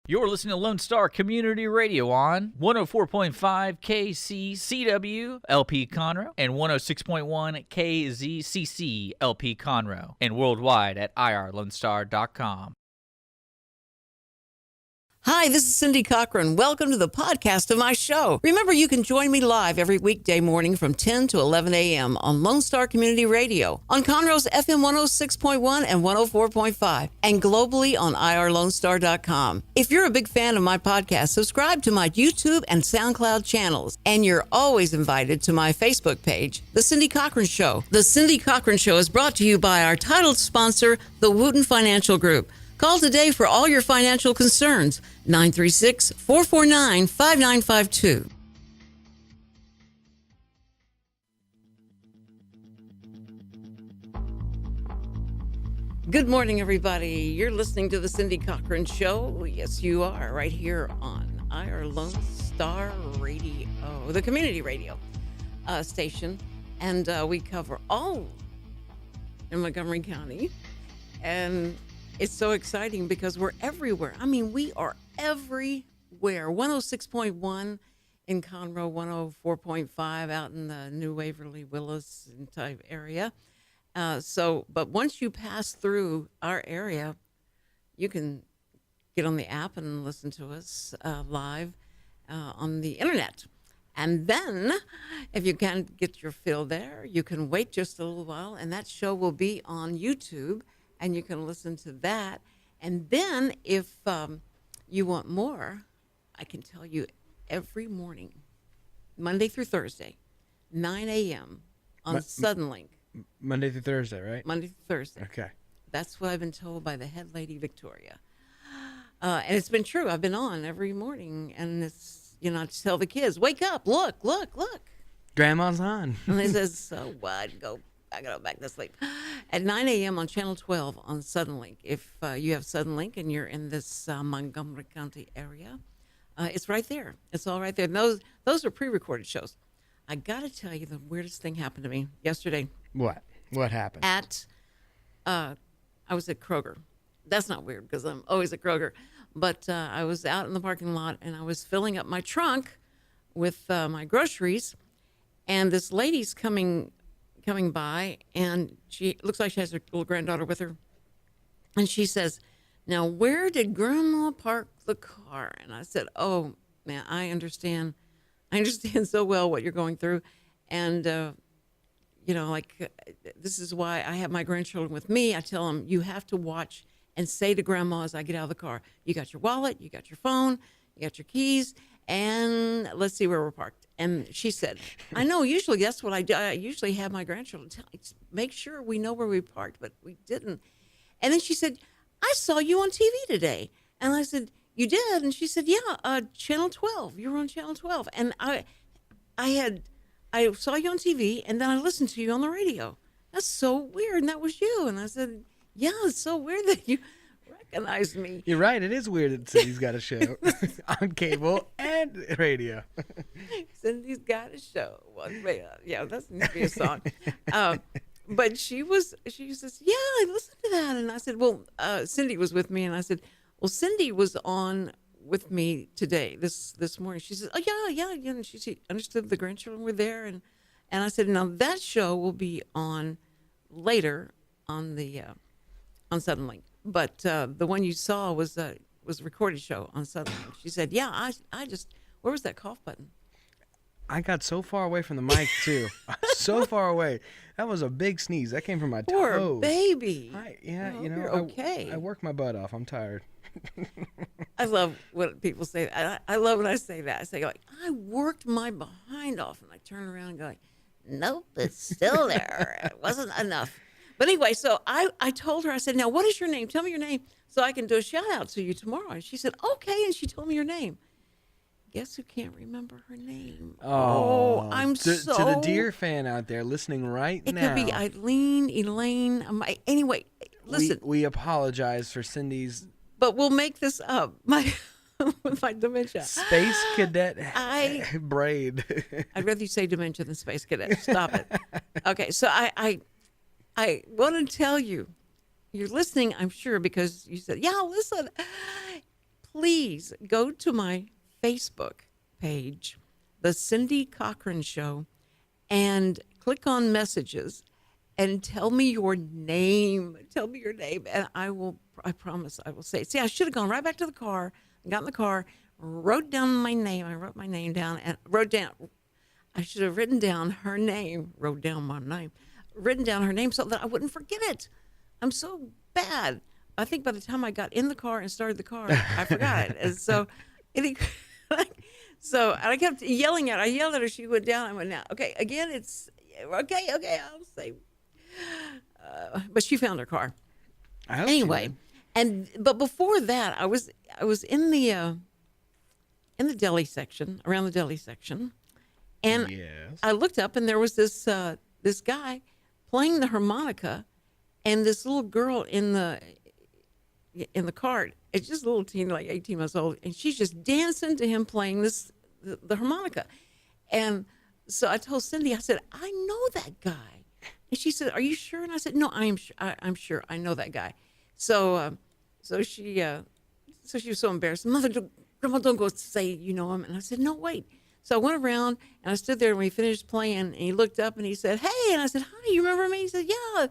You're listening to Lone Star Community Radio on 104.5 KCCW LP Conroe and 106.1 KZCC LP Conroe and worldwide at irlonestar.com. Hi, this is Cindy Cochran. Welcome to the podcast of my show. Remember, you can join me live every weekday morning from 10 to 11 a.m. on Lone Star Community Radio, on Conroe's FM 106.1 and 104.5, and globally on irlonestar.com. If you're a big fan of my podcast, subscribe to my YouTube and SoundCloud channels, and you're always invited to my Facebook page, The Cindy Cochran Show. The Cindy Cochran Show is brought to you by our title sponsor, the Wooten Financial Group. Call today for all your financial concerns, 936-449-5952. Good morning, everybody. You're listening to the Cindy Cochran Show. Yes, you are, right here on our Lone Star Radio, the community radio station. And we cover all in Montgomery County. And it's so exciting because we're everywhere. I mean, we are everywhere. 106.1 in Conroe, 104.5 out in the New Waverly, Willis type area. But once you pass through our area, you can get on the app and listen to us live on the internet. And then, if you can't get your fill there, you can wait just a little while, and that show will be on YouTube. And you can listen to that. And then if you want more, I can tell you every morning, Monday through Thursday, 9 a.m. on Suddenlink. Monday through Thursday, right? Monday through Thursday. Okay. That's what I've been told by the head lady, Victoria. And it's been true. I've been on every morning. And it's, I just tell the kids, wake up, look. Grandma's on. And they says, so what? I got to go back to sleep. At 9 a.m. on Channel 12 on Suddenlink. If you have Suddenlink and you're in this Montgomery County area, it's right there. It's all right there. And those are pre-recorded shows. I got to tell you, the weirdest thing happened to me yesterday. What? What happened? I was at Kroger. That's not weird because I'm always at Kroger. But I was out in the parking lot and I was filling up my trunk with my groceries. And this lady's coming by, and she looks like she has her little granddaughter with her. And she says, now, where did Grandma park the car? And I said, oh, man, I understand so well what you're going through. And, this is why I have my grandchildren with me. I tell them, you have to watch and say to Grandma as I get out of the car, you got your wallet, you got your phone, you got your keys, and let's see where we're parked. And she said, I know, usually that's what I do. I usually have my grandchildren make sure we know where we parked, but we didn't. And then she said, I saw you on TV today. And I said, you did? And she said, yeah, Channel 12. You were on Channel 12. And I saw you on TV, and then I listened to you on the radio. That's so weird, and that was you. And I said, yeah, it's so weird that you recognized me. You're right. It is weird that Cindy's got a show on cable and radio. Cindy's got a show. Yeah, that needs to be a song. But she says, yeah, I listened to that. And I said, well, Cindy was with me. And I said, well, Cindy was on with me today, this morning. She says, oh, yeah. And she understood the grandchildren were there. And I said, now that show will be on later on the on Suddenlink. But the one you saw was a recorded show on Suddenlink. She said, yeah, where was that cough button? I got so far away from the mic, too. So far away. That was a big sneeze. That came from my Poor toes. baby. You're okay. I work my butt off. I'm tired. I love when people say that. I love when I say that. I say, like, I worked my behind off. And I turn around and go, like, nope, it's still there. It wasn't enough. But anyway, so I told her, I said, now, what is your name? Tell me your name so I can do a shout out to you tomorrow. And she said, okay. And she told me her name. Guess who can't remember her name? Oh, I'm to the dear fan out there listening right now. It could be Eileen, Elaine. Anyway, listen. We apologize for Cindy's. But we'll make this up. With my dementia. Space cadet braid. I'd rather you say dementia than space cadet. Stop it. Okay, so I want to tell you, you're listening, I'm sure, because you said, yeah, listen. please go to my Facebook page, The Cindy Cochran Show, and click on messages and tell me your name. Tell me your name. And I promise I will say it. See, I should have gone right back to the car, got in the car, wrote down my name. I wrote my name down and I should have written down her name, written down her name so that I wouldn't forget it. I'm so bad. I think by the time I got in the car and started the car, I forgot it. And so, and I kept yelling at her. I yelled at her. She went down. I went, now, okay, again, it's, okay, I'll say. But she found her car. I hope anyway, but before that, I was in the deli section, around the deli section, and Yes. I looked up and there was this guy playing the harmonica, and this little girl in the cart. It's just a little teen, like 18 months old, and she's just dancing to him playing the harmonica. And so I told Cindy, I said, I know that guy. And she said, are you sure? And I said, no, I'm sure. I know that guy. So she was so embarrassed. Grandma, don't go say you know him. And I said, no, wait. So I went around and I stood there when he finished playing, and he looked up and he said, hey. And I said, hi, you remember me? He said, yeah.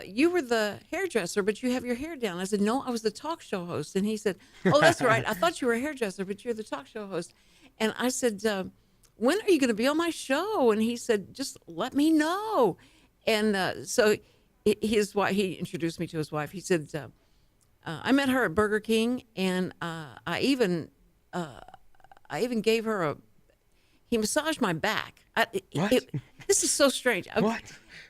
You were the hairdresser, but you have your hair down. I said, no, I was the talk show host. And he said, oh, that's right. I thought you were a hairdresser, but you're the talk show host. And I said, when are you going to be on my show? And he said, just let me know. And so his wife, he introduced me to his wife. He said, I met her at Burger King, and I even gave her he massaged my back. What? This is so strange. What?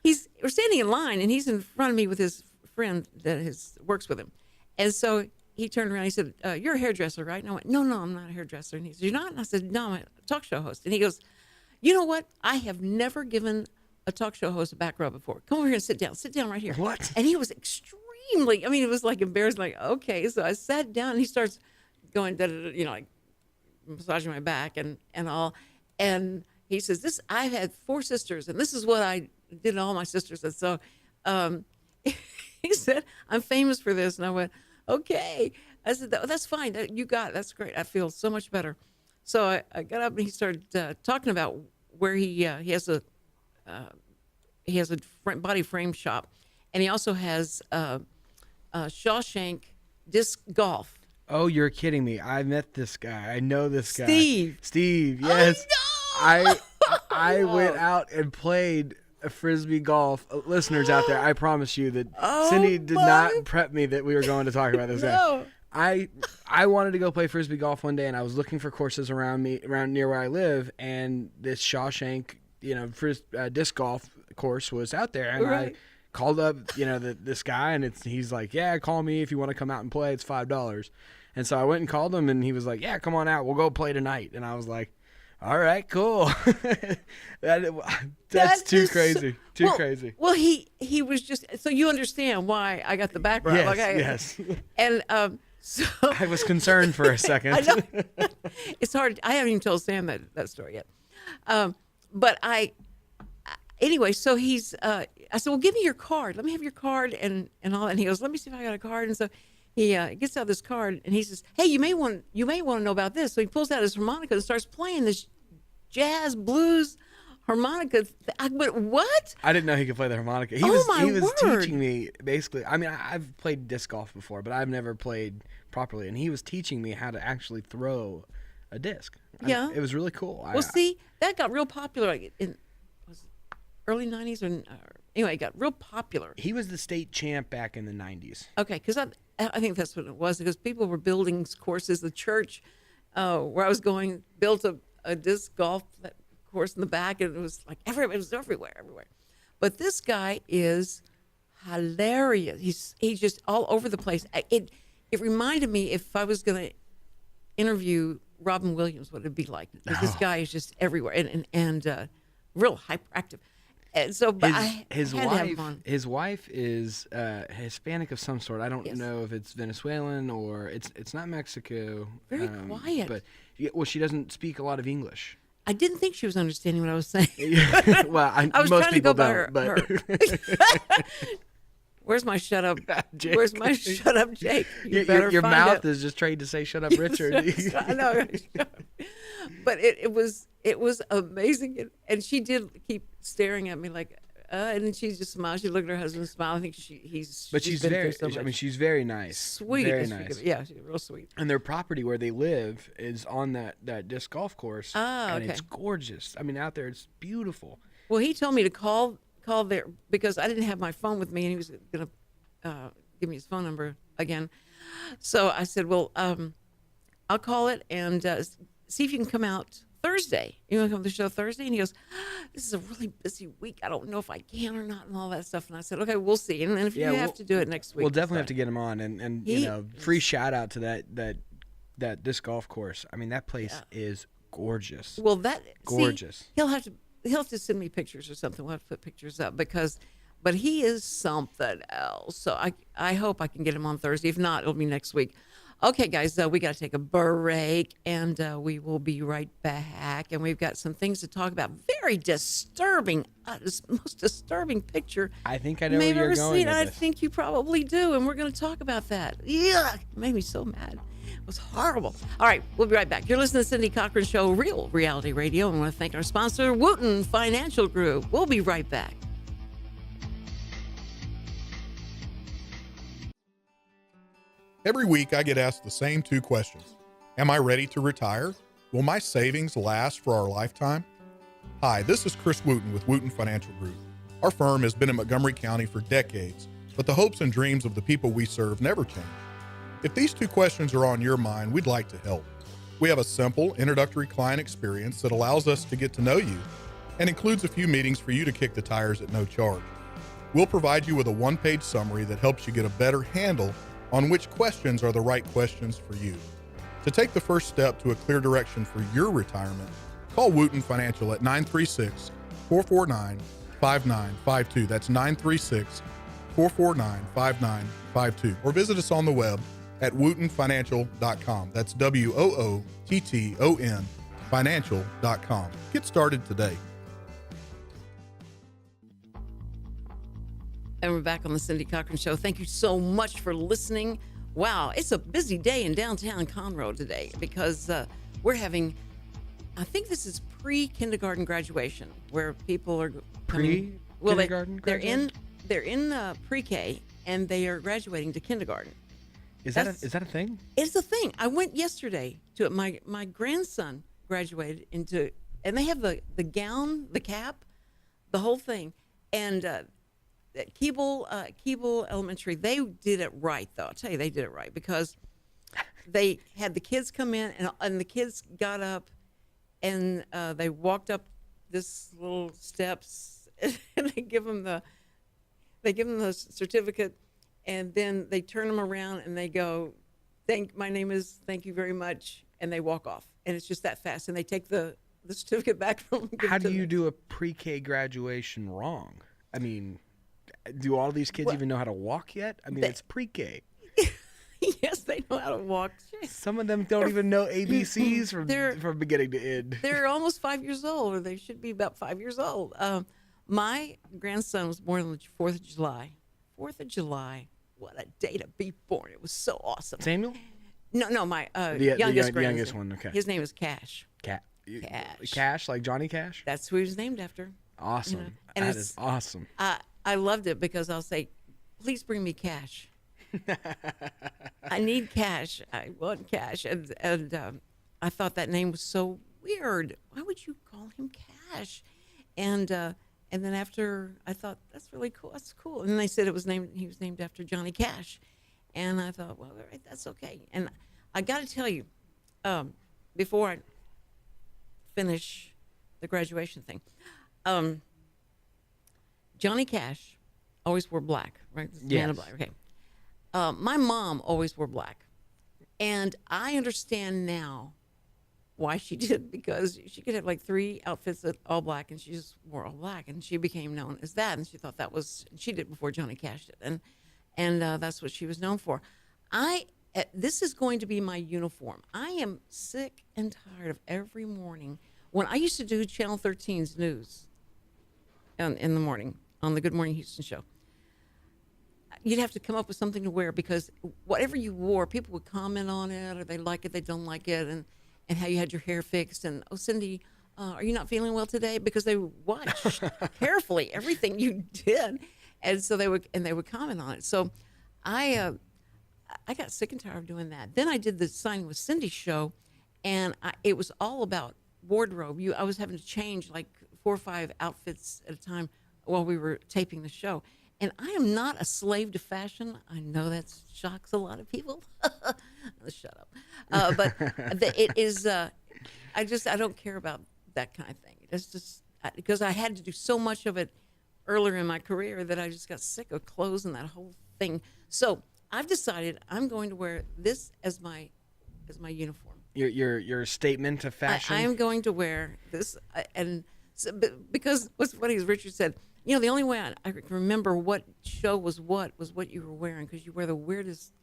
We're standing in line, and he's in front of me with his friend that works with him. And so he turned around. He said, you're a hairdresser, right? And I went, no, I'm not a hairdresser. And he said, you're not? And I said, no, I'm a talk show host. And he goes, you know what? I have never given a talk show host a back rub before. Come over here and sit down. Sit down right here. What? And he was extremely, it was like embarrassed, like, okay. So I sat down, and he starts going, like massaging my back and all. And he says, I've had 4 sisters, and this is what I did to all my sisters. And so he said, I'm famous for this. And I went, okay. I said, that's fine. That's great. I feel so much better. So I got up, and he started talking about where he has a body frame shop, and he also has Shawshank disc golf. Oh, you're kidding me. I met this guy. I know this guy. Steve, yes. I I went out and played a frisbee golf. Listeners out there, I promise you that Cindy did not prep me that we were going to talk about this guy. I wanted to go play frisbee golf one day, and I was looking for courses around near where I live, and this Shawshank, disc golf course was out there, and right. I called up, this guy, and he's like, yeah, call me if you want to come out and play. It's $5. And so I went and called him, and he was like, yeah, come on out. We'll go play tonight. And I was like, all right, cool. That's too crazy. Too crazy. Well, he was just, so you understand why I got the background. Yes. And so I was concerned for a second. I know. It's hard. I haven't even told Sam that story yet. But anyway, so he's, I said, well, give me your card. Let me have your card and all. And he goes, let me see if I got a card. And so he gets out this card, and he says, hey, you may want to know about this. So he pulls out his harmonica and starts playing this jazz blues harmonica. I went, what? I didn't know he could play the harmonica. He was teaching me, basically. I've played disc golf before, but I've never played properly. And he was teaching me how to actually throw a disc. Yeah. It was really cool. Well, see, that got real popular in early 90s. Anyway, it got real popular. He was the state champ back in the 90s. Okay, because I think that's what it was, because people were building courses. The church where I was going built a disc golf course in the back, and it was like it was everywhere. But this guy is hilarious. He's just all over the place. It reminded me, if I was going to interview Robin Williams, what it'd be like. This guy is just everywhere and real hyperactive. And so, but his wife is Hispanic of some sort. I don't know if it's Venezuelan or it's not Mexico. Very quiet. But she doesn't speak a lot of English. I didn't think she was understanding what I was saying. Well, I was most trying people to go by don't. her. Where's my shut up? Jake. Where's my shut up, Jake? You Your find mouth it. is just trained to say "shut up, Richard." I know, but it was amazing, and she did keep staring at me like, and then she just smiled. She looked at her husband and smiled. I think But she's been very. through so much. She's very nice. Sweet, very nice. Yeah, she's real sweet. And their property where they live is on that disc golf course. And okay. it's gorgeous. I mean, out there, it's beautiful. Well, he told me to call there because I didn't have my phone with me, and he was gonna give me his phone number again. So I said, well, I'll call it and see if you can come out Thursday. You want to come to the show Thursday? And he goes, this is a really busy week. I don't know if I can or not, and all that stuff. And I said, okay, we'll see. And then if you have to do it next week, we'll definitely have to get him on. And free shout out to that disc golf course. I mean, that place is gorgeous. Well, gorgeous. See, he'll have to send me pictures or something. We'll have to put pictures up but he is something else. So I hope I can get him on Thursday. If not, it'll be next week. Okay, guys, we got to take a break, and we will be right back. And we've got some things to talk about. Very disturbing, most disturbing picture. I think I know where you're going with this. I think you probably do, and we're going to talk about that. Yuck, it made me so mad. It was horrible. All right, we'll be right back. You're listening to Cindy Cochran Show, Real Reality Radio. And I want to thank our sponsor, Wooten Financial Group. We'll be right back. Every week I get asked the same two questions. Am I ready to retire? Will my savings last for our lifetime? Hi, this is Chris Wooten with Wooten Financial Group. Our firm has been in Montgomery County for decades, but the hopes and dreams of the people we serve never change. If these two questions are on your mind, we'd like to help. We have a simple introductory client experience that allows us to get to know you and includes a few meetings for you to kick the tires at no charge. We'll provide you with a one-page summary that helps you get a better handle on which questions are the right questions for you. To take the first step to a clear direction for your retirement, call Wooten Financial at 936-449-5952. That's 936-449-5952. Or visit us on the web at wootenfinancial.com. That's WOOTTON financial.com. Get started today. And we're back on the Cindy Cochran Show. Thank you so much for listening. Wow, it's a busy day in downtown Conroe today because we're having, I think this is pre-kindergarten graduation, where people are pre-kindergarten graduation? They're in pre-K and they are graduating to kindergarten. Is that a thing? It's a thing. I went yesterday to it. My grandson graduated into, and they have the gown, the cap, the whole thing, and. At Keeble Elementary, they did it right, though. I'll tell you, they did it right because they had the kids come in, and the kids got up, and they walked up this little steps, and they give them the certificate, and then they turn them around, and they go, my name is, thank you very much, and they walk off, and it's just that fast, and they take the certificate back from them. How do you do a pre-K graduation wrong? I mean, do all these kids even know how to walk yet? I mean, it's pre-K. Yes, they know how to walk. Some of them don't even know ABCs from beginning to end. They're almost 5 years old, or they should be about 5 years old. My grandson was born on the 4th of July. 4th of July. What a day to be born. It was so awesome. Samuel? No, my youngest grandson. The youngest one, okay. His name is Cash. Cash, like Johnny Cash? That's who he was named after. Awesome. You know? And that is awesome. I loved it because I'll say, please bring me cash. I need cash. I want cash. And I thought that name was so weird. Why would you call him Cash? And then after I thought, that's really cool. That's cool. And then they said he was named after Johnny Cash. And I thought, well, all right, that's okay. And I got to tell you, before I finish the graduation thing, Johnny Cash always wore black, right? Yes. Man of black. Okay. My mom always wore black, and I understand now why she did, because she could have like 3 outfits that all black, and she just wore all black, and she became known as that, and she thought she did before Johnny Cash did, and that's what she was known for. This is going to be my uniform. I am sick and tired of every morning when I used to do Channel 13's news in the morning on the Good Morning Houston show. you'd have to come up with something to wear because whatever you wore, people would comment on it, or they like it, they don't like it, and how you had your hair fixed, and oh, Cindy, are you not feeling well today? Because they watched carefully everything you did, and so they would comment on it. So I got sick and tired of doing that. Then I did the Signing with Cindy show, and it was all about wardrobe. I was having to change like 4 or 5 outfits at a time while we were taping the show. And I am not a slave to fashion. I know that shocks a lot of people. Shut up. But it is, I don't care about that kind of thing. It's just because I had to do so much of it earlier in my career that I just got sick of clothes and that whole thing. So I've decided I'm going to wear this as my uniform. Your statement of fashion? I am going to wear this. And so, because what's funny is Richard said, the only way I can remember what show was what you were wearing, because you wear the weirdest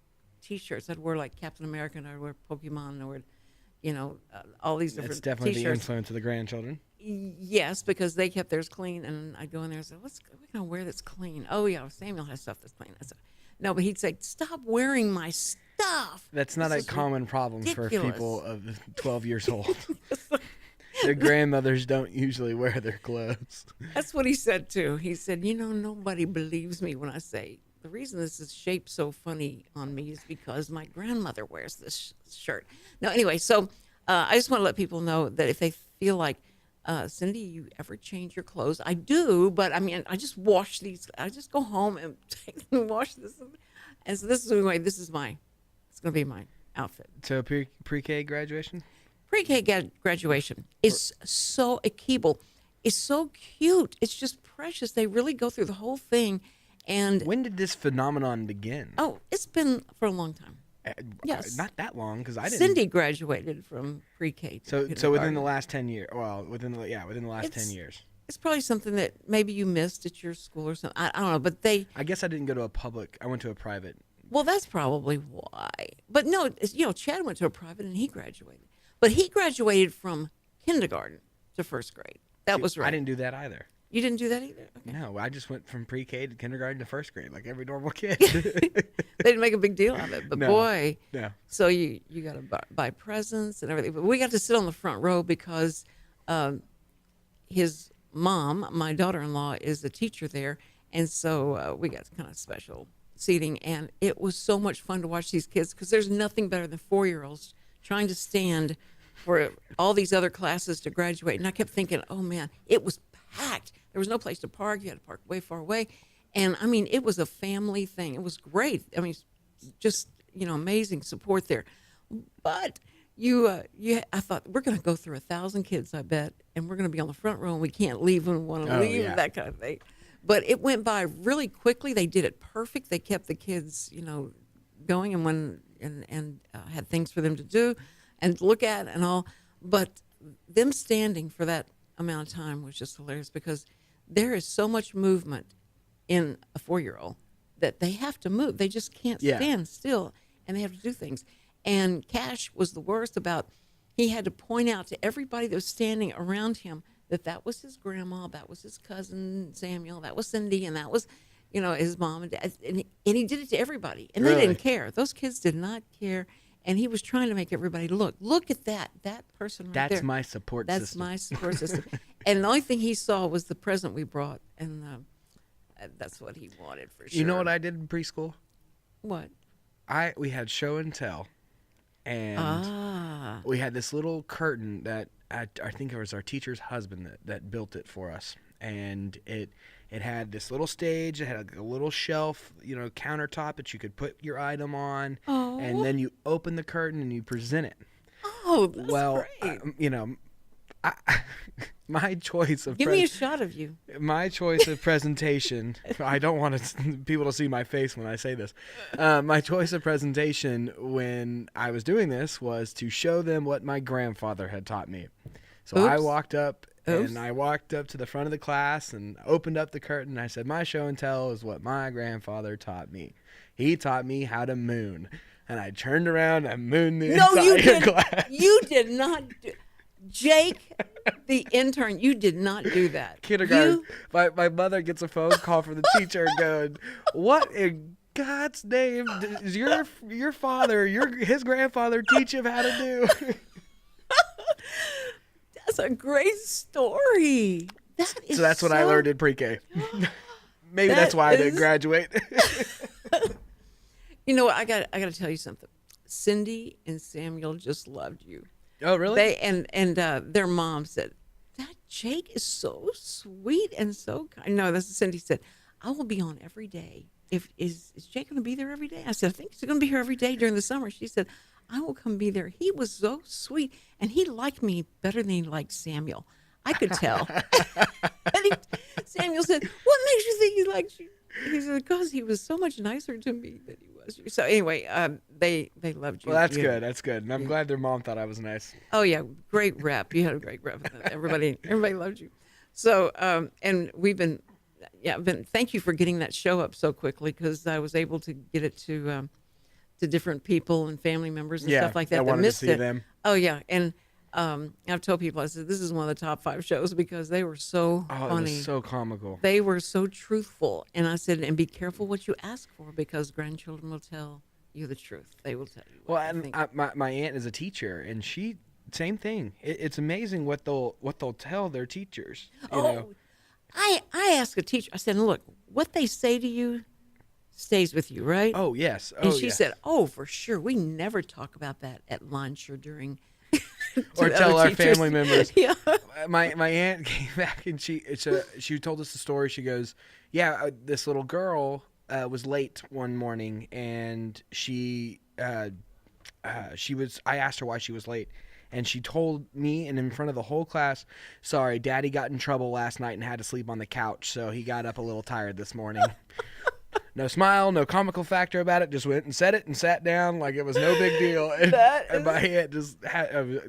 T-shirts. I'd wear like Captain America, and I'd wear Pokemon, and I would, all these different It's definitely T-shirts. the influence of the grandchildren. Yes, because they kept theirs clean, and I'd go in there and say, what can I wear that's clean? Oh, yeah, Samuel has stuff that's clean. No, but he'd say, stop wearing my stuff. That's not a common problem ridiculous. For people of 12 years old. Their grandmothers don't usually wear their clothes. That's what he said, too. He said, nobody believes me when I say, the reason this is shaped so funny on me is because my grandmother wears this shirt. No, anyway, so I just want to let people know that if they feel like, Cindy, you ever change your clothes? I do, but I mean, I just wash these. I just go home and take them and wash this. And so this is going to be my outfit. So pre-K graduation? Pre-K graduation is so a Keeble. It's so cute. It's just precious. They really go through the whole thing. And when did this phenomenon begin? Oh, it's been for a long time. Yes, not that long, because I didn't. Cindy graduated from pre-K. So within the last 10 years. Well, within the last 10 years. It's probably something that maybe you missed at your school or something. I don't know, but I guess I didn't go to a public. I went to a private. Well, that's probably why. But no, Chad went to a private and he graduated. But he graduated from kindergarten to first grade. That was right. I didn't do that either. You didn't do that either? Okay. No, I just went from pre-K to kindergarten to first grade, like every normal kid. They didn't make a big deal of it, but no, boy. No. So you got to buy presents and everything. But we got to sit on the front row because his mom, my daughter-in-law, is a teacher there. And so we got kind of special seating. And it was so much fun to watch these kids because there's nothing better than 4-year-olds trying to stand for all these other classes to graduate. And I kept thinking, oh, man, it was packed. There was no place to park. You had to park way far away. And, I mean, it was a family thing. It was great. I mean, just, amazing support there. But I thought, we're going to go through 1,000 kids, I bet, and we're going to be on the front row, and we can't leave when we want to leave, that kind of thing. But it went by really quickly. They did it perfect. They kept the kids, going and had things for them to do and look at and all. But them standing for that amount of time was just hilarious because there is so much movement in a 4-year-old that they have to move. They just can't stand still, and they have to do things. And Cash was the worst about, he had to point out to everybody that was standing around him that was his grandma, that was his cousin Samuel, that was Cindy, and that was, his mom and dad. And he did it to everybody, and they didn't care. Those kids did not care. And he was trying to make everybody look at that person right there. That's my support system. That's my support system. And the only thing he saw was the present we brought, and that's what he wanted for sure. You know what I did in preschool? What? We had show and tell, and we had this little curtain that I think it was our teacher's husband that built it for us, and it had this little stage. It had a little shelf, countertop that you could put your item on, and then you open the curtain and you present it. Oh, that's great. My choice of give me a shot of you. My choice of presentation. I don't want people to see my face when I say this. My choice of presentation when I was doing this was to show them what my grandfather had taught me. So I walked up. And I walked up to the front of the class and opened up the curtain. And I said, my show and tell is what my grandfather taught me. He taught me how to moon. And I turned around and mooned the entire class. You did not do Jake, the intern, you did not do that. Kindergarten. My mother gets a phone call from the teacher going, what in God's name does your father, his grandfather teach him how to do? That's a great story. So that's what I learned in pre-K. Maybe that's why I didn't graduate. You know what? I got to tell you something. Cindy and Samuel just loved you. Oh, really? They and their mom said, "That Jake is so sweet and so kind." No, that's what Cindy said. "I will be on every day. Is Jake going to be there every day?" I said, "I think he's going to be here every day during the summer." She said, "I will come be there." He was so sweet, and he liked me better than he liked Samuel. I could tell. Samuel said, "What makes you think he likes you?" He said, "Because he was so much nicer to me than he was." So anyway, they loved you. Well, that's good. That's good. And I'm glad their mom thought I was nice. Oh yeah, great rep. You had a great rep. Everybody loved you. So and we've been, thank you for getting that show up so quickly, because I was able to get it to different people and family members and stuff like that. I wanted missed to see it. them. Oh yeah, and I've told people, I said, this is one of the top 5 shows because they were so funny. It was so comical. They were so truthful. And I said, and be careful what you ask for, because grandchildren will tell you the truth. They will tell you. Well, and my aunt is a teacher, and she same thing. It's amazing what they'll tell their teachers. You know? I asked a teacher. I said, "Look, what they say to you stays with you, right?" Oh yes. And she said, "Oh, for sure. We never talk about that at lunch or during." Or tell our family members. Yeah. My aunt came back and she told us the story. She goes, "Yeah, this little girl was late one morning, and she was. I asked her why she was late, and she told me and in front of the whole class, 'Sorry, Daddy got in trouble last night and had to sleep on the couch, so he got up a little tired this morning.'" No smile, no comical factor about it. Just went and said it and sat down like it was no big deal. And my aunt just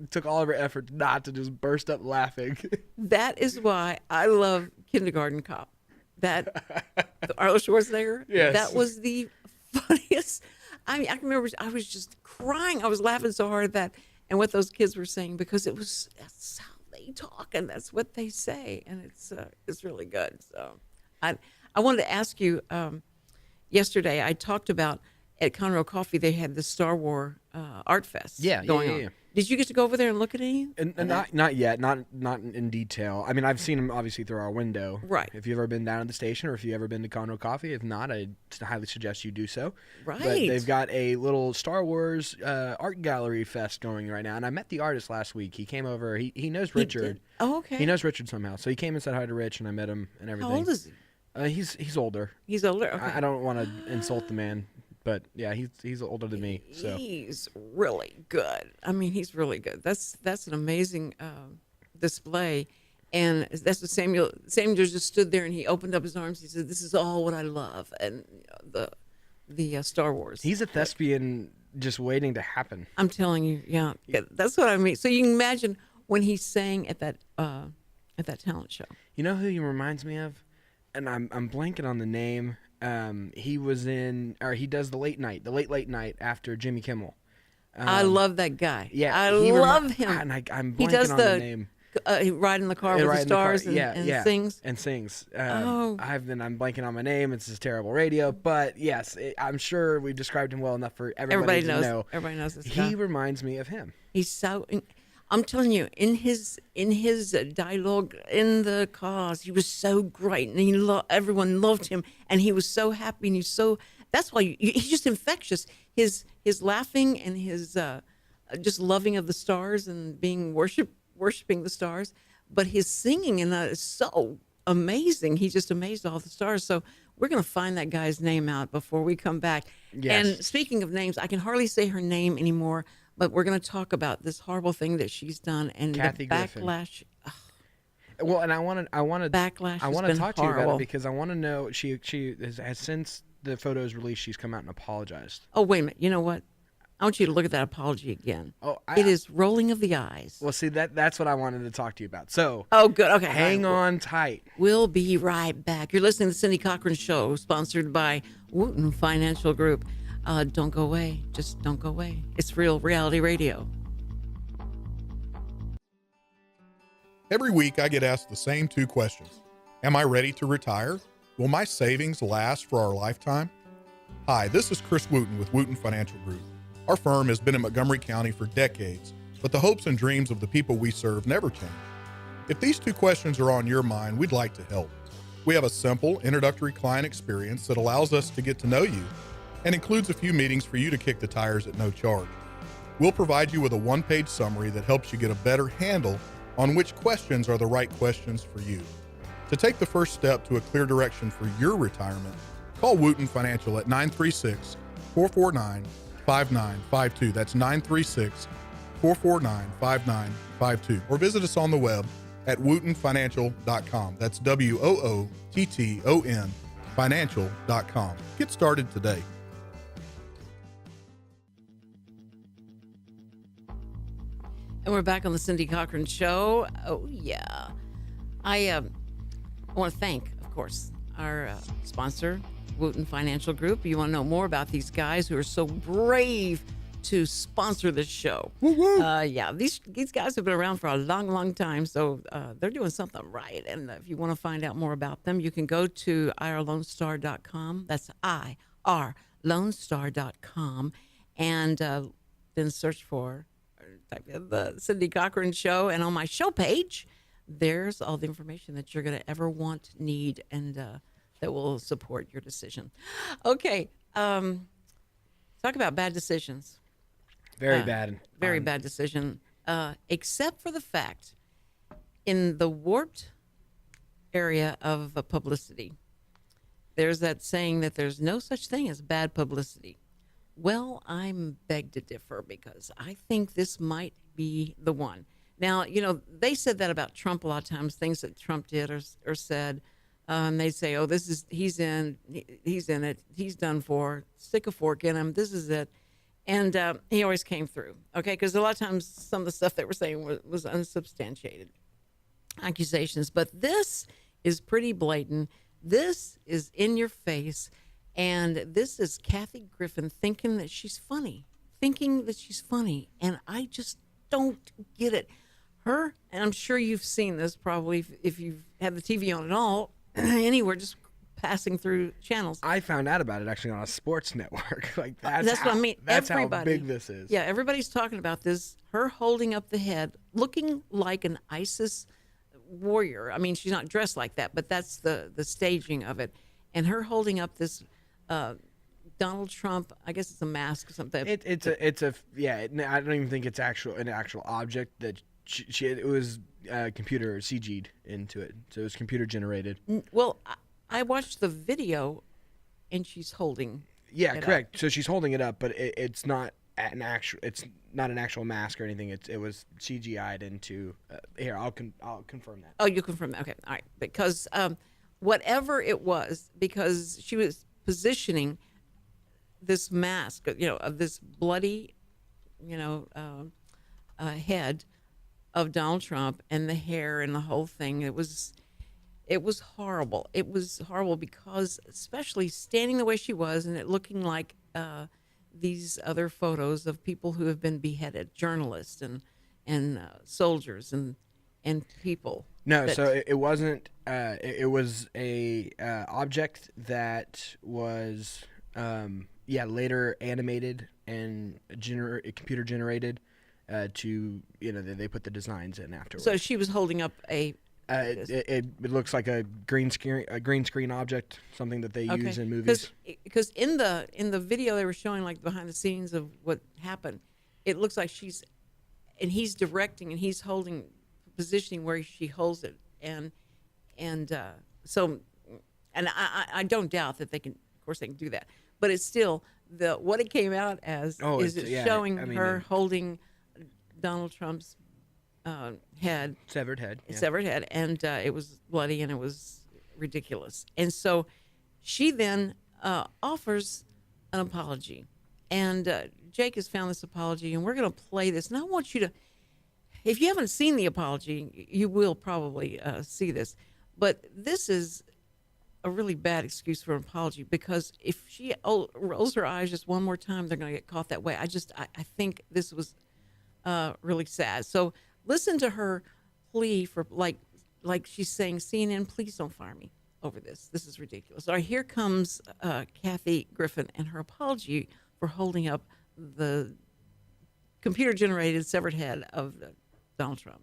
took all of her effort not to just burst up laughing. That is why I love Kindergarten Cop. Arnold Schwarzenegger. Yes. That was the funniest. I mean, I can remember I was just crying. I was laughing so hard at that and what those kids were saying, because that's how they talk and that's what they say, and it's really good. So I wanted to ask you. Yesterday, I talked about at Conroe Coffee, they had the Star Wars Art Fest going on. Did you get to go over there and look at any? And not yet, not in detail. I mean, I've seen them obviously through our window. Right. If you've ever been down at the station, or if you've ever been to Conroe Coffee, if not, I highly suggest you do so. Right. But they've got a little Star Wars art gallery fest going right now, and I met the artist last week. He came over. He knows Richard. Oh, okay. He knows Richard somehow, so he came and said hi to Rich, and I met him and everything. How old is he? He's older. He's older. Okay. I don't want to insult the man, but yeah, he's older than me. So he's really good. I mean, he's really good. That's an amazing display, and that's what Samuel just stood there and he opened up his arms. He said, "This is all what I love," and the Star Wars. He's a thespian just waiting to happen. I'm telling you, yeah, that's what I mean. So you can imagine when he sang at that talent show. You know who he reminds me of? And I'm blanking on the name. He does the late night after Jimmy Kimmel. I love that guy. Yeah, I love him. And I'm blanking he does on the name. He ride in the car with the stars and sings. And sings. I'm blanking on my name. It's just terrible radio. But yes, I'm sure we've described him well enough for everybody to know. Everybody knows this guy. He reminds me of him. He's so. I'm telling you, in his dialogue in the cars, he was so great, and everyone loved him, and he was so happy, and that's why he's just infectious. His laughing and his just loving of the stars and being worshiping the stars, but his singing is so amazing. He just amazed all the stars. So we're going to find that guy's name out before we come back. Yes. And speaking of names, I can hardly say her name anymore. But we're going to talk about this horrible thing that she's done and Kathy the Griffin. backlash. Well, and I want to backlash. I want to talk to you about horrible. it because I want to know she has since the photo is released, she's come out and apologized. Oh, wait a minute. You know what? I want you to look at that apology again. Oh, it is rolling of the eyes. Well, see that's what I wanted to talk to you about. So, oh, good. Okay, hang on tight. We'll be right back. You're listening to the Cindy Cochran Show, sponsored by Wooten Financial Group. Don't go away. Just don't go away. It's Real Reality Radio. Every week I get asked the same 2 questions. Am I ready to retire? Will my savings last for our lifetime? Hi, this is Chris Wooten with Wooten Financial Group. Our firm has been in Montgomery County for decades, but the hopes and dreams of the people we serve never change. If these two questions are on your mind, we'd like to help. We have a simple, introductory client experience that allows us to get to know you and includes a few meetings for you to kick the tires at no charge. We'll provide you with a one-page summary that helps you get a better handle on which questions are the right questions for you. To take the first step to a clear direction for your retirement, call Wooten Financial at 936-449-5952. That's 936-449-5952. Or visit us on the web at wootenfinancial.com. That's WOOTTON financial.com. Get started today. And we're back on the Cindy Cochran Show. Oh, yeah. I want to thank, of course, our sponsor, Wooten Financial Group. You want to know more about these guys who are so brave to sponsor this show. Yeah, these guys have been around for a long, long time, so they're doing something right. And if you want to find out more about them, you can go to irlonestar.com. That's irlonestar.com. And then search for, type in the Cindy Cochran Show. And on my show page, there's all the information that you're going to ever want, need, and that will support your decision. Okay, talk about bad decisions. Very bad. Very bad decision, except for the fact in the warped area of publicity, there's that saying that there's no such thing as bad publicity. Well, I'm begged to differ because I think this might be the one. Now, you know, they said that about Trump a lot of times, things that Trump did or said. And they say, oh, he's in it, he's done for, stick a fork in him, this is it. And he always came through, okay? Because a lot of times some of the stuff they were saying was unsubstantiated accusations. But this is pretty blatant. This is in your face. And this is Kathy Griffin thinking that she's funny. And I just don't get it. Her, and I'm sure you've seen this probably if you've had the TV on at all, anywhere, just passing through channels. I found out about it actually on a sports network. Like that's what I mean. That's everybody, how big this is. Yeah, everybody's talking about this. Her holding up the head, looking like an ISIS warrior. I mean, she's not dressed like that, but that's the staging of it. And her holding up this Donald Trump. I guess it's a mask or something. I don't even think it's an actual object that it was computer CG'd into it, so it was computer generated. Well, I watched the video, and she's holding. Yeah, correct. Up. So she's holding it up, but it's not an actual. It's not an actual mask or anything. It was CGI'd into. Here, I'll confirm that. Oh, you confirm that? Okay, all right. Because whatever it was, because she was positioning this mask, of this bloody, head of Donald Trump and the hair and the whole thing. It was horrible. It was horrible because, especially standing the way she was, and it looking like these other photos of people who have been beheaded, journalists and soldiers and people. No, so it wasn't. It was a object that was later animated and computer generated. They put the designs in afterwards. So she was holding up a. It looks like a green screen object, something that they use in movies. Because in the video they were showing like behind the scenes of what happened, it looks like he's directing and he's positioning where she holds it, and I don't doubt that they can. Of course, they can do that, but it's still what it came out as showing her holding Donald Trump's head, severed head, and it was bloody and it was ridiculous. And so she then offers an apology, and Jake has found this apology, and we're going to play this. And I want you to, if you haven't seen the apology, you will probably see this, but this is a really bad excuse for an apology, because if she rolls her eyes just one more time, they're going to get caught that way. I think this was really sad. So listen to her plea for like she's saying, CNN, please don't fire me. over this. This is ridiculous. All right, here comes Kathy Griffin and her apology for holding up the computer-generated severed head of Donald Trump.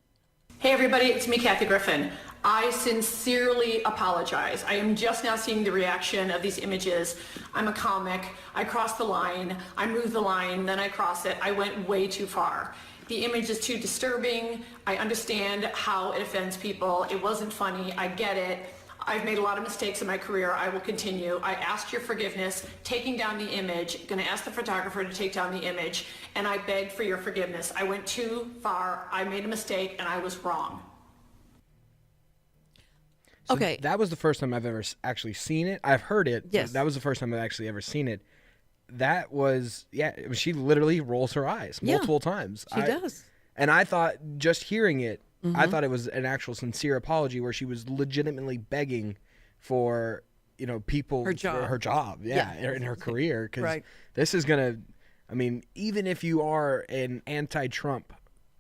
Hey everybody, it's me, Kathy Griffin. I sincerely apologize. I am just now seeing the reaction of these images. I'm a comic. I crossed the line. I moved the line, then I cross it. I went way too far. The image is too disturbing. I understand how it offends people. It wasn't funny. I get it. I've made a lot of mistakes in my career. I will continue. I asked your forgiveness, taking down the image, going to ask the photographer to take down the image, and I begged for your forgiveness. I went too far. I made a mistake, and I was wrong. So Okay. that was the first time I've ever actually seen it. I've heard it. Yes. That was the first time I've actually ever seen it. That was, she literally rolls her eyes multiple times. She does. And I thought, just hearing it, I thought it was an actual sincere apology where she was legitimately begging for, people Her job. for her job, in her career. Because Right. this is going to, even if you are an anti-Trump,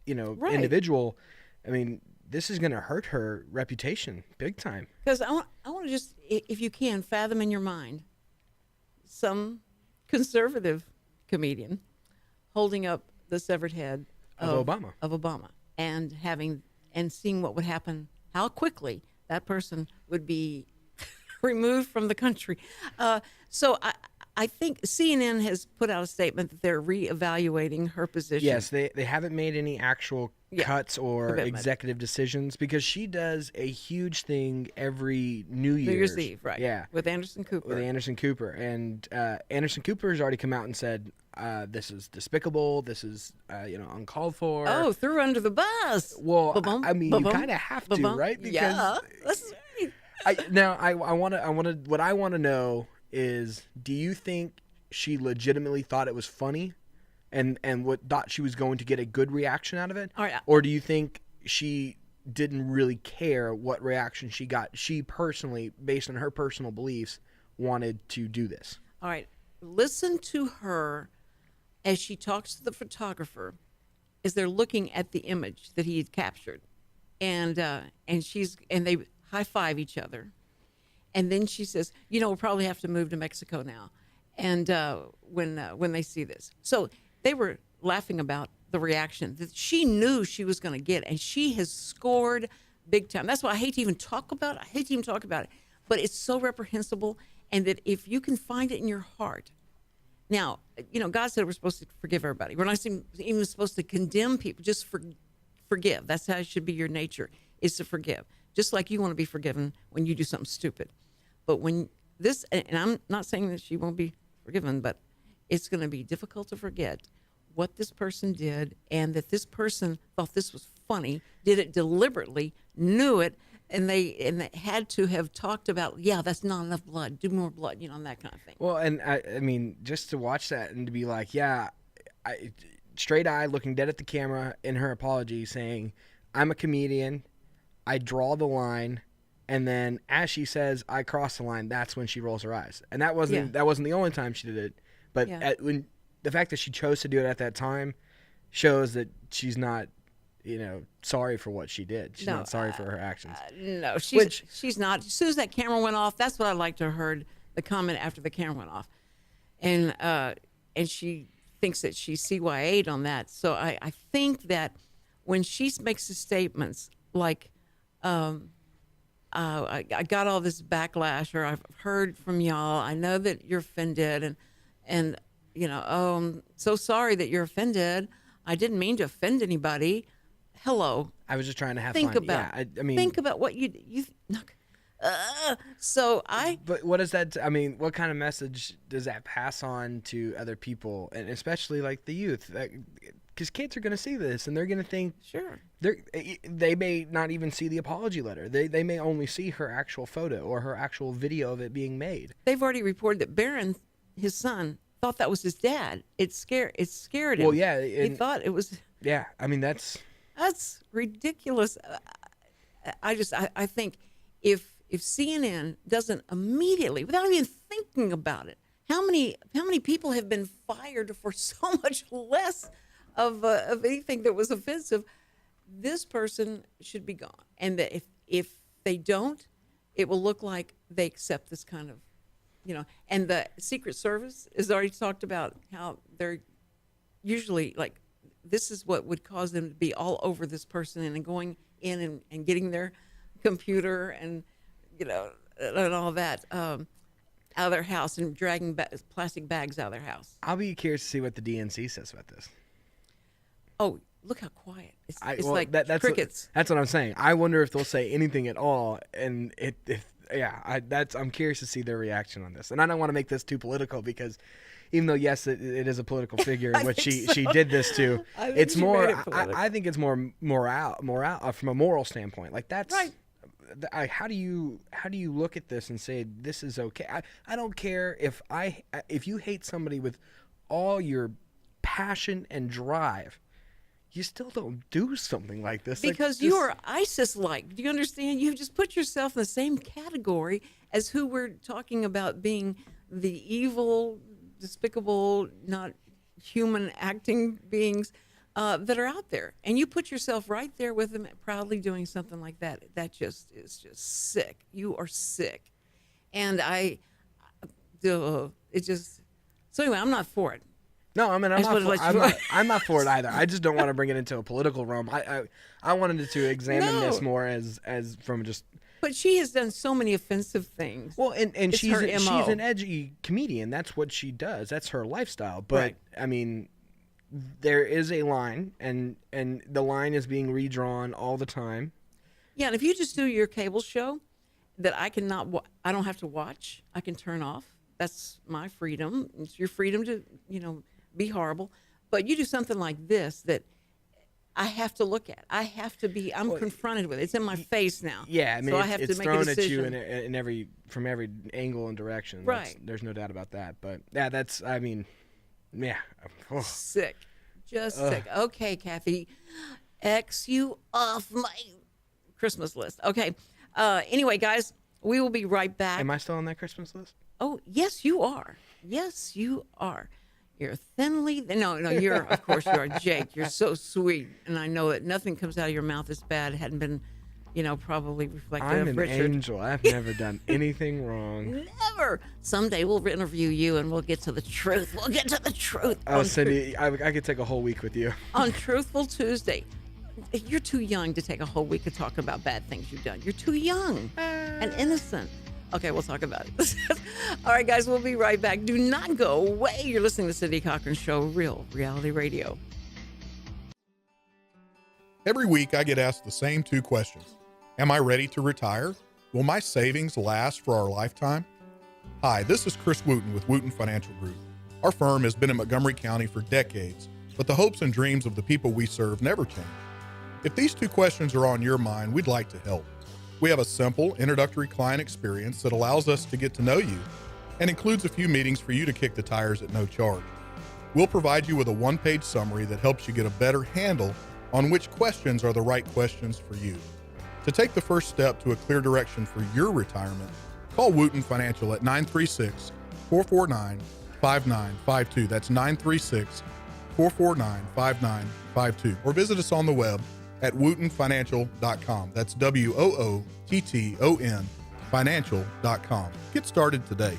Right. individual, this is going to hurt her reputation big time. Because I want to just, if you can, fathom in your mind some conservative comedian holding up the severed head Of Obama. and seeing what would happen, how quickly that person would be removed from the country. So I think CNN has put out a statement that they're reevaluating her position. Yes, they haven't made any actual cuts or commitment. executive decisions because she does a huge thing every New Year's Eve, right? Yeah, With Anderson Cooper. with Anderson Cooper. And Anderson Cooper has already come out and said, this is despicable, this is, uncalled for. Oh, threw her under the bus. Well, Ba-bum, you ba-bum, kind of have to, ba-bum. right? Yeah. This is what I want to know is, do you think she legitimately thought it was funny and thought she was going to get a good reaction out of it? All right. Or do you think she didn't really care what reaction she got? She personally, based on her personal beliefs, wanted to do this. All right. Listen to her as she talks to the photographer as they're looking at the image that he had captured. And they high five each other. And then she says, we'll probably have to move to Mexico now. And when they see this. So they were laughing about the reaction that she knew she was going to get. And she has scored big time. That's why I hate to even talk about it. But it's so reprehensible. And that if you can find it in your heart. Now, God said we're supposed to forgive everybody. We're not even supposed to condemn people. Just forgive. That's how it should be your nature, is to forgive. Just like you want to be forgiven when you do something stupid. But when this, and I'm not saying that she won't be forgiven, but it's going to be difficult to forget what this person did, and that this person thought this was funny, did it deliberately, knew it, and they had to have talked about, that's not enough blood, do more blood, and that kind of thing. Well, and I mean, just to watch that and to be like, straight eye looking dead at the camera in her apology saying, I'm a comedian, I draw the line, and then as she says, I cross the line, that's when she rolls her eyes. And that wasn't the only time she did it, but when the fact that she chose to do it at that time shows that she's not, sorry for what she did. She's not sorry for her actions. No, she's not. As soon as that camera went off, that's what I liked to have heard, the comment after the camera went off. And she thinks that she's CYA'd on that. So I think that when she makes the statements like, I got all this backlash, or I've heard from y'all, I know that you're offended, and I'm so sorry that you're offended. I didn't mean to offend anybody. Hello. I was just trying to have Think fun. about. Think about what you. But what does that? What kind of message does that pass on to other people, and especially like the youth? Because kids are going to see this, and they're going to think, Sure. They may not even see the apology letter. They may only see her actual photo or her actual video of it being made. They've already reported that Barron, his son, thought that was his dad. It scared him. Well, yeah, he thought it was. Yeah, That's ridiculous. I think if CNN doesn't immediately, without even thinking about it, how many people have been fired for so much less of anything that was offensive? This person should be gone. And that if they don't, it will look like they accept this kind of, and the Secret Service has already talked about how they're usually like, this is what would cause them to be all over this person and going in and getting their computer and, and all that out of their house and dragging plastic bags out of their house. I'll be curious to see what the DNC says about this. Oh, look how quiet. It's well, like that's crickets. That's what I'm saying. I wonder if they'll say anything at all. And I'm curious to see their reaction on this. And I don't want to make this too political because even though, yes, it is a political figure, which she did this to, it's more, I think it's more moral from a moral standpoint. Like that's right. How do you look at this and say this is okay? I don't care if you hate somebody with all your passion and drive, you still don't do something like this. Because you are ISIS-like. Do you understand? You've just put yourself in the same category as who we're talking about being the evil, despicable, not human acting beings that are out there. And you put yourself right there with them proudly doing something like that. That just is just sick. You are sick. And so anyway, I'm not for it. No, I mean, I'm not for it either. I just don't want to bring it into a political realm. I wanted to examine this more as from just. But she has done so many offensive things. Well, and she's her MO. an edgy comedian. That's what she does. That's her lifestyle. But right. I mean, there is a line, and the line is being redrawn all the time. Yeah, and if you just do your cable show that I don't have to watch, I can turn off. That's my freedom. It's your freedom to, be horrible. But you do something like this that I have to look at. I'm confronted with it. It's in my face now. Yeah, I mean, so I have it's to make thrown a decision. at you from every angle and direction. Right. There's no doubt about that. But yeah, Oh. Sick. Just sick. Okay, Kathy, X you off my Christmas list. Okay. Anyway, guys, we will be right back. Am I still on that Christmas list? Oh, yes, you are. Yes, you are. You're you're, of course you are, Jake. You're so sweet. And I know that nothing comes out of your mouth that's bad. It hadn't been, probably reflective I'm of an Richard. angel. I've never done anything wrong. Never. Someday we'll interview you and we'll get to the truth. We'll get to the truth. Oh, Cindy, I could take a whole week with you. On Truthful Tuesday. You're too young to take a whole week to talk about bad things you've done. You're too young and innocent. Okay, we'll talk about it. All right, guys, we'll be right back. Do not go away. You're listening to Cindy Cochran Show, Real Reality Radio. Every week I get asked the same two questions. Am I ready to retire? Will my savings last for our lifetime? Hi, this is Chris Wooten with Wooten Financial Group. Our firm has been in Montgomery County for decades, but the hopes and dreams of the people we serve never change. If these two questions are on your mind, we'd like to help. We have a simple introductory client experience that allows us to get to know you and includes a few meetings for you to kick the tires at no charge. We'll provide you with a one-page summary that helps you get a better handle on which questions are the right questions for you. To take the first step to a clear direction for your retirement, call Wooten Financial at 936-449-5952. That's 936-449-5952. Or visit us on the web at wootenfinancial.com. That's WOOTTON financial.com. Get started today.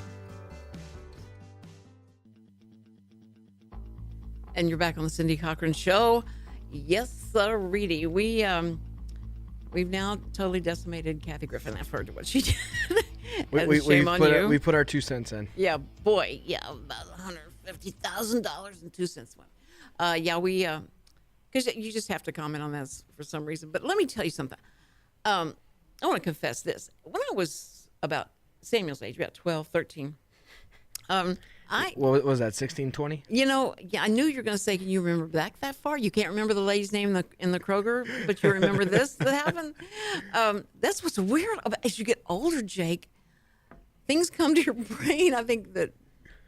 And you're back on the Cindy Cochran Show. Yes, sirree. We've now totally decimated Kathy Griffin. I've heard what she did. Shame on you. We put our 2 cents in. Yeah, boy. Yeah, about $150,000 and 2 cents went. Because you just have to comment on that for some reason. But let me tell you something. I want to confess this. When I was about Samuel's age, about 12, 13, what was that, 16, 20? I knew you were going to say, can you remember back that far? You can't remember the lady's name in the Kroger, but you remember this that happened? That's what's weird. As you get older, Jake, things come to your brain. I think that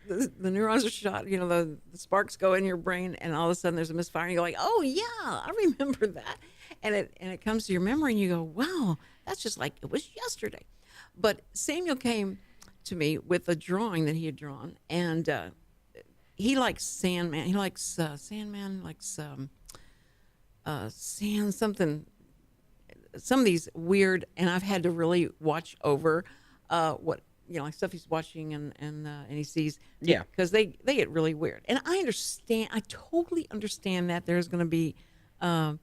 the neurons are shot, the sparks go in your brain, and all of a sudden there's a misfire, and you're like, oh, yeah, I remember that. And it comes to your memory, and you go, wow, that's just like it was yesterday. But Samuel came to me with a drawing that he had drawn, and he likes Sandman. He likes Sandman, likes sand something. some of these weird, and I've had to really watch over what like stuff he's watching and he sees. Yeah. Because they get really weird, and I totally understand that there's going to be times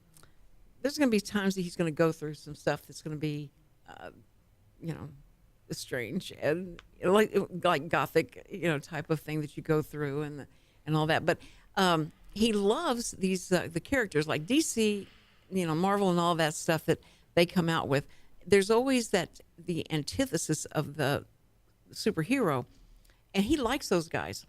that he's going to go through some stuff that's going to be strange and like gothic type of thing that you go through and all that. But he loves these the characters like DC, Marvel and all that stuff that they come out with. There's always the antithesis of the superhero, and he likes those guys.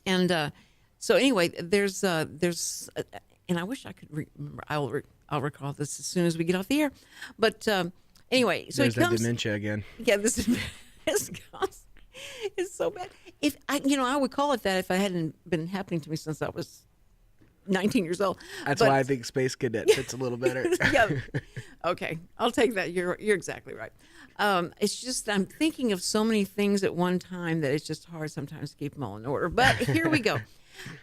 And so anyway, there's and I wish I could remember. I'll recall this as soon as we get off the air. But anyway, so there's he comes, that dementia again. Yeah, this it's so bad. If I would call it that if it hadn't been happening to me since I was 19 years old. That's why I think Space Cadet fits a little better. Yeah. Okay, I'll take that. You're exactly right. It's just I'm thinking of so many things at one time that it's just hard sometimes to keep them all in order. But here we go.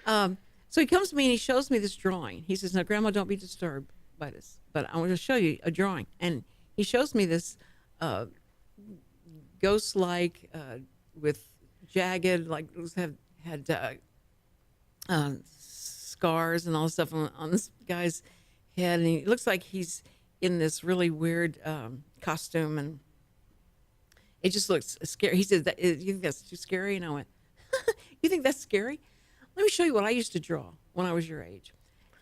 So he comes to me and he shows me this drawing. He says, "Now, Grandma, don't be disturbed by this, but I want to show you a drawing." And he shows me this ghost-like with jagged, like had scars and all this stuff on this guy's head, and he looks like he's in this really weird costume, and it just looks scary. He said, "You think that's too scary?" And I went, "You think that's scary? Let me show you what I used to draw when I was your age."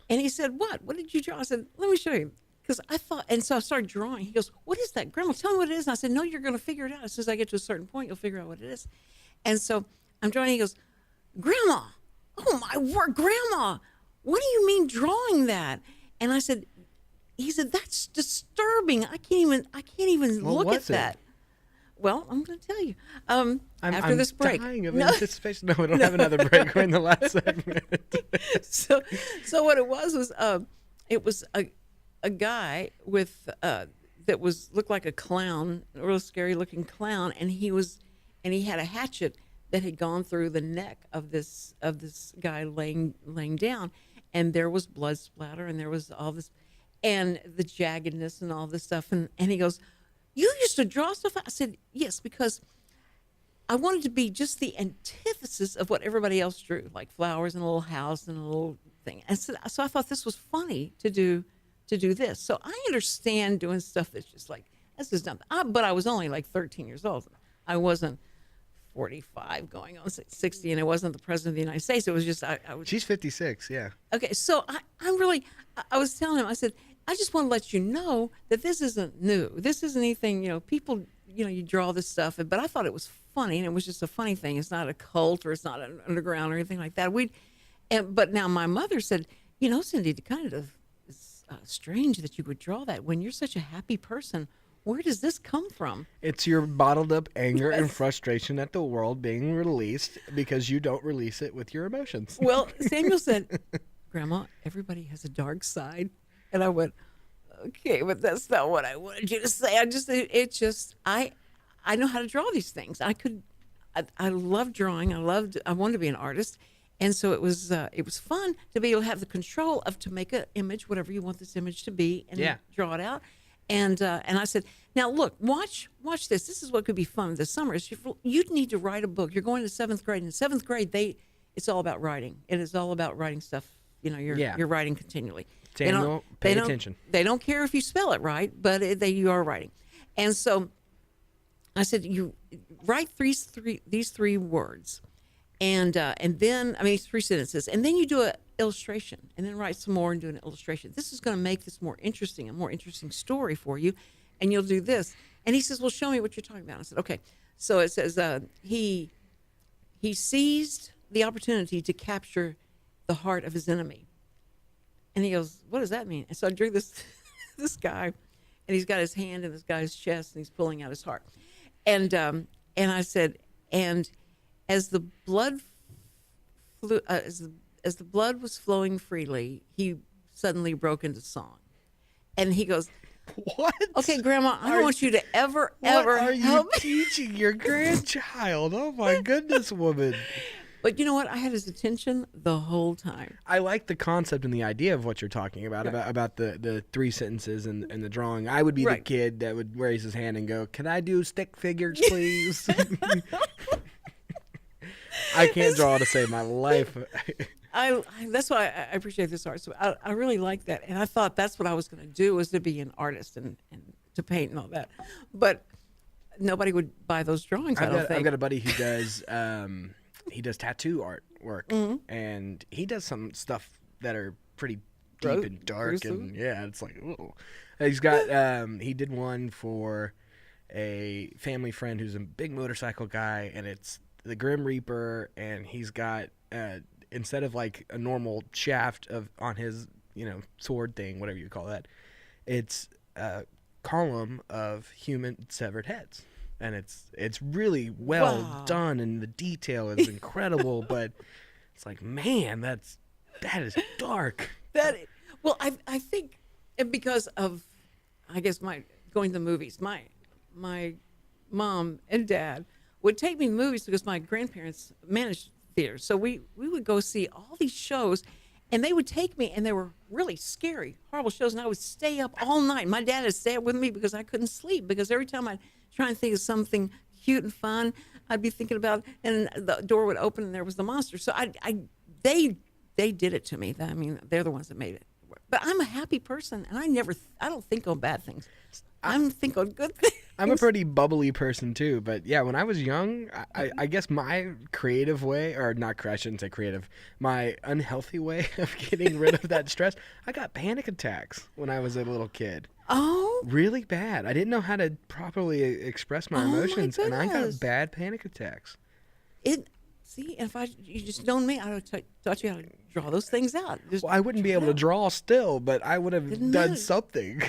And he said, What did you draw?" I said, "Let me show you." Because I thought, and so I started drawing. He goes, "What is that, Grandma? Tell me what it is." And I said, "No, you're going to figure it out. As soon as I get to a certain point, you'll figure out what it is." And so I'm drawing. He goes, "Grandma, oh my word, Grandma, what do you mean drawing that?" And I said, he said, "That's disturbing. I can't even look at that." Well, I'm going to tell you. After this break. I'm dying of anticipation. No, we don't have another break. We're in the last segment. So what it was it was a guy with that looked like a clown, a real scary looking clown, and he had a hatchet that had gone through the neck of this guy laying down, and there was blood splatter, and there was all this, and the jaggedness and all this stuff, and he goes, "You used to draw stuff?" I said, "Yes, because I wanted to be just the antithesis of what everybody else drew, like flowers and a little house and a little thing." And so I thought this was funny to do this. So I understand doing stuff that's just like, that's just dumb. But I was only like 13 years old. I wasn't 45 going on 60, and I wasn't the president of the United States. It was just, I was. She's 56, yeah. Okay, so I was telling him, I said, "I just want to let you know that this isn't new. This isn't anything, people, you draw this stuff." But I thought it was funny, and it was just a funny thing. It's not a cult, or it's not an underground or anything like that. But now my mother said, "Cindy, it kind of is strange that you would draw that when you're such a happy person. Where does this come from?" It's your bottled up anger and frustration at the world being released because you don't release it with your emotions. Well, Samuel said, "Grandma, everybody has a dark side." And I went, "Okay, but that's not what I wanted you to say. I know how to draw these things. I love drawing. I wanted to be an artist. And so it was fun to be able to have the control to make an image, whatever you want this image to be, and draw it out. And I said, "Now look, watch this. This is what could be fun this summer. You need to write a book. You're going to 7th grade. In 7th grade, it's all about writing. It is all about writing stuff. You're writing continually. Samuel, pay attention. They don't care if you spell it right, but you are writing." And so I said, "You write these three words, and then 3 sentences, and then you do an illustration, and then write some more and do an illustration. This is going to make this more interesting, a more interesting story for you, and you'll do this." And he says, "Well, show me what you're talking about." I said, "Okay." So it says he seized the opportunity to capture the heart of his enemy. And he goes, "What does that mean?" And so I drew this guy, and he's got his hand in this guy's chest, and he's pulling out his heart. And I said, "And as the blood as the blood was flowing freely, he suddenly broke into song." And he goes, "What? Okay, Grandma, I don't want you to ever What are help you teaching your grandchild? Oh my goodness, woman!" But you know what? I had his attention the whole time. I like the concept and the idea of what you're talking about, about the 3 sentences and the drawing. I would be the kid that would raise his hand and go, "Can I do stick figures, please?" I can't draw to save my life. That's why I appreciate this art. So I really like that. And I thought that's what I was going to do, was to be an artist and to paint and all that. But nobody would buy those drawings, I don't think. I've got a buddy who does he does tattoo artwork, and he does some stuff that are pretty deep and dark, and it's like, ooh. He's got he did one for a family friend who's a big motorcycle guy, and it's the Grim Reaper, and he's got instead of like a normal shaft on his sword thing, whatever you call that, it's a column of human severed heads. And it's really well done, and the detail is incredible. But it's like, man, that is dark. I think because of, I guess, my going to the movies. My mom and dad would take me to movies because my grandparents managed theaters, so we would go see all these shows. And they would take me, and they were really scary, horrible shows, and I would stay up all night. My dad would stay up with me because I couldn't sleep, because every time I'd try and think of something cute and fun, I'd be thinking about, and the door would open, and there was the monster. So they did it to me. I mean, they're the ones that made it. But I'm a happy person, and I don't think on bad things. I think on good things. I'm a pretty bubbly person too, but yeah, when I was young, I guess my creative way, or not, I shouldn't say creative, my unhealthy way of getting rid of that stress, I got panic attacks when I was a little kid. Oh? Really bad. I didn't know how to properly express my emotions, and I got bad panic attacks. See, if you just known me, I would have taught you how to draw those things out. Well, I wouldn't be able to draw still, but I would have done something.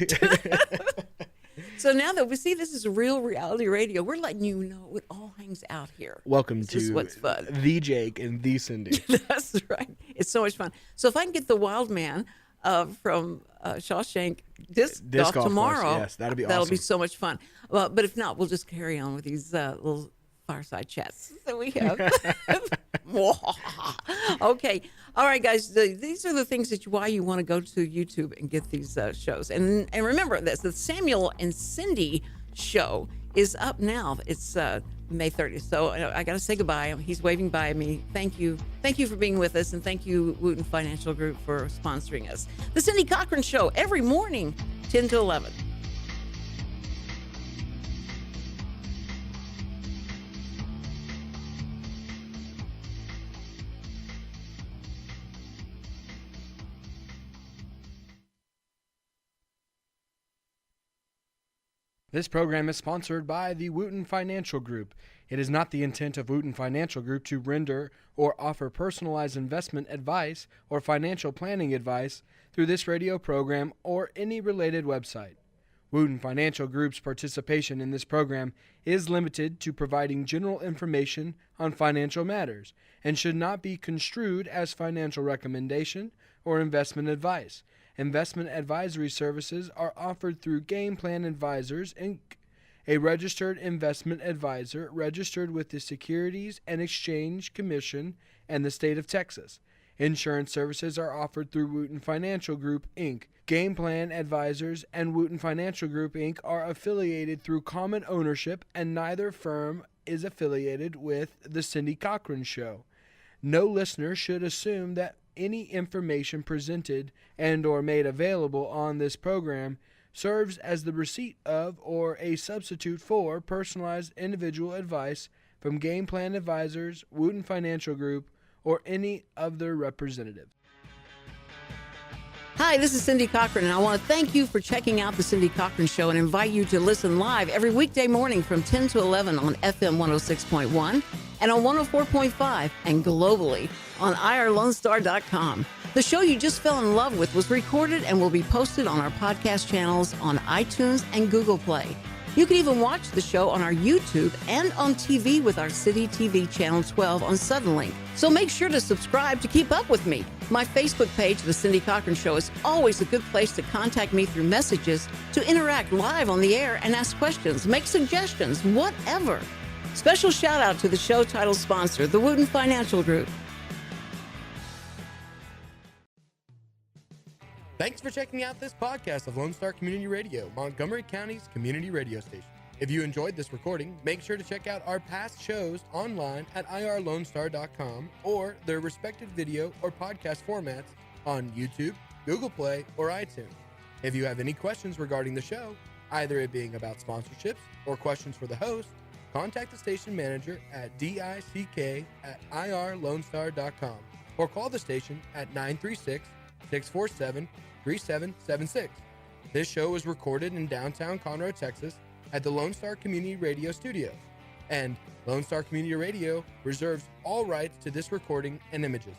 So now that we see this is real reality radio, we're letting you know it all hangs out here. Welcome this to is what's fun. The Jake and the Cindy. That's right. It's so much fun. So if I can get the Wild Man from Shawshank disc golf tomorrow, course. Yes, that'll be awesome. That'll be so much fun. But if not, we'll just carry on with these little fireside chats that we have. Okay. All right, guys. These are the things why you want to go to YouTube and get these shows. And remember this, the Samuel and Cindy show is up now. It's May 30th. So I got to say goodbye. He's waving by me. Thank you. Thank you for being with us. And thank you, Wooten Financial Group, for sponsoring us. The Cindy Cochran Show, every morning, 10 to 11. This program is sponsored by the Wooten Financial Group. It is not the intent of Wooten Financial Group to render or offer personalized investment advice or financial planning advice through this radio program or any related website. Wooten Financial Group's participation in this program is limited to providing general information on financial matters and should not be construed as financial recommendation or investment advice. Investment advisory services are offered through Game Plan Advisors, Inc., a registered investment advisor registered with the Securities and Exchange Commission and the state of Texas. Insurance services are offered through Wooten Financial Group, Inc. Game Plan Advisors and Wooten Financial Group, Inc. are affiliated through common ownership, and neither firm is affiliated with The Cindy Cochran Show. No listener should assume that any information presented and or made available on this program serves as the receipt of or a substitute for personalized individual advice from Game Plan Advisors, Wooten Financial Group, or any of their representatives. Hi, this is Cindy Cochran, and I want to thank you for checking out the Cindy Cochran Show and invite you to listen live every weekday morning from 10 to 11 on FM 106.1 and on 104.5 and globally on irlonestar.com. The show you just fell in love with was recorded and will be posted on our podcast channels on iTunes and Google Play. You can even watch the show on our YouTube and on TV with our City TV Channel 12 on Suddenlink. So make sure to subscribe to keep up with me. My Facebook page, The Cindy Cochran Show, is always a good place to contact me through messages, to interact live on the air and ask questions, make suggestions, whatever. Special shout out to the show title sponsor, the Wooten Financial Group. Thanks for checking out this podcast of Lone Star Community Radio, Montgomery County's community radio station. If you enjoyed this recording, make sure to check out our past shows online at irlonestar.com or their respective video or podcast formats on YouTube, Google Play, or iTunes. If you have any questions regarding the show, either it being about sponsorships or questions for the host, contact the station manager at dick@irlonestar.com or call the station at 936-647-3776. This show is recorded in downtown Conroe, Texas at the Lone Star Community Radio Studios, and Lone Star Community Radio reserves all rights to this recording and images.